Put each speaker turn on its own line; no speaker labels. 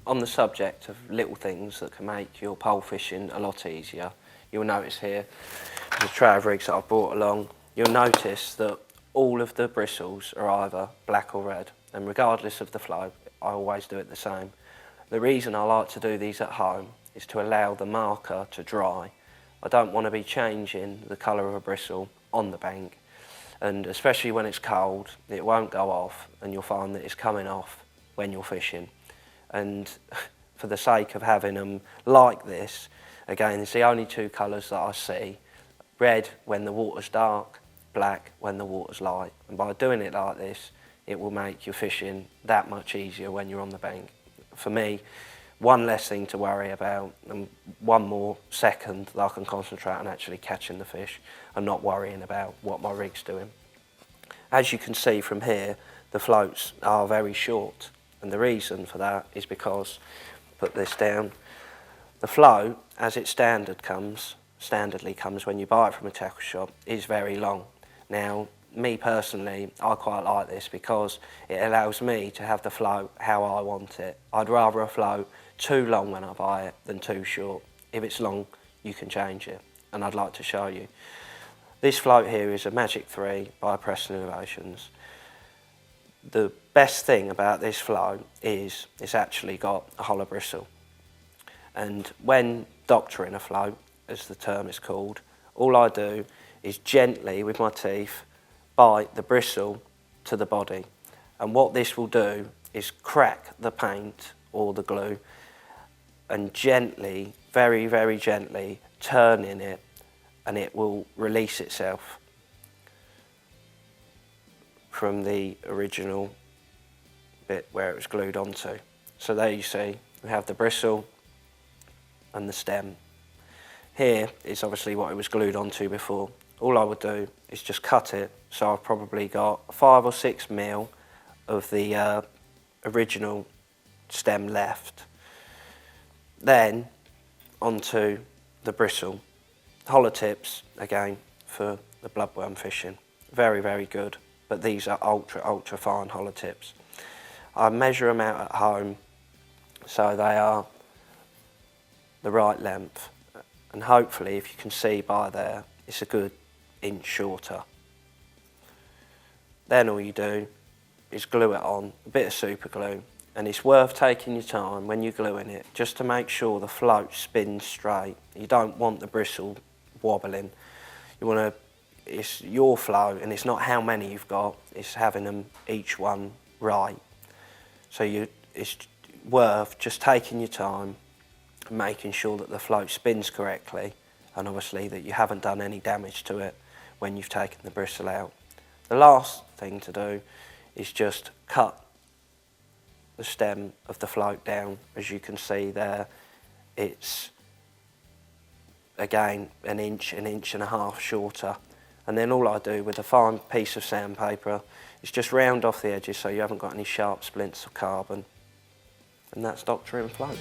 On the subject of little things that can make your pole fishing a lot easier, you'll notice here, the tray of rigs that I've brought along, you'll notice that all of the bristles are either black or red, and regardless of the flow, I always do it the same. The reason I like to do these at home is to allow the marker to dry. I don't want to be changing the colour of a bristle on the bank, and especially when it's cold, it won't go off, and you'll find that it's coming off when you're fishing. And for the sake of having them like this, again, it's the only two colours that I see. Red when the water's dark, black when the water's light. And by doing it like this, it will make your fishing that much easier when you're on the bank. For me, one less thing to worry about and one more second that I can concentrate on actually catching the fish and not worrying about what my rig's doing. As you can see from here, the floats are very short, and the reason for that is because, put this down, the float, as it standardly comes when you buy it from a tackle shop, is very long. Now, me personally, I quite like this because it allows me to have the float how I want it. I'd rather a float too long when I buy it than too short. If it's long, you can change it, and I'd like to show you. This float here is a Magic 3 by Preston Innovations. The best thing about this float is it's actually got a hollow bristle. And when doctoring a float, as the term is called, all I do is gently, with my teeth, bite the bristle to the body. And what this will do is crack the paint or the glue and gently, very, very gently, turn in it, and it will release itself from the original bit where it was glued onto. So there you see, we have the bristle and the stem. Here is obviously what it was glued onto before. All I would do is just cut it, so I've probably got 5 or 6 mil of the original stem left. Then onto the bristle. Hollow tips, again, for the bloodworm fishing. Very, very good, but these are ultra, ultra fine hollow tips. I measure them out at home so they are the right length, and hopefully, if you can see by there, it's a good inch shorter. Then all you do is glue it on, a bit of super glue, and it's worth taking your time when you're gluing it just to make sure the float spins straight. You don't want the bristle wobbling. You want to, it's your float, and it's not how many you've got, it's having them each one right. So it's worth just taking your time, making sure that the float spins correctly, and obviously that you haven't done any damage to it when you've taken the bristle out. The last thing to do is just cut the stem of the float down. As you can see there, it's again an inch and a half shorter. And then all I do with a fine piece of sandpaper is just round off the edges so you haven't got any sharp splints of carbon. And that's doctoring floats.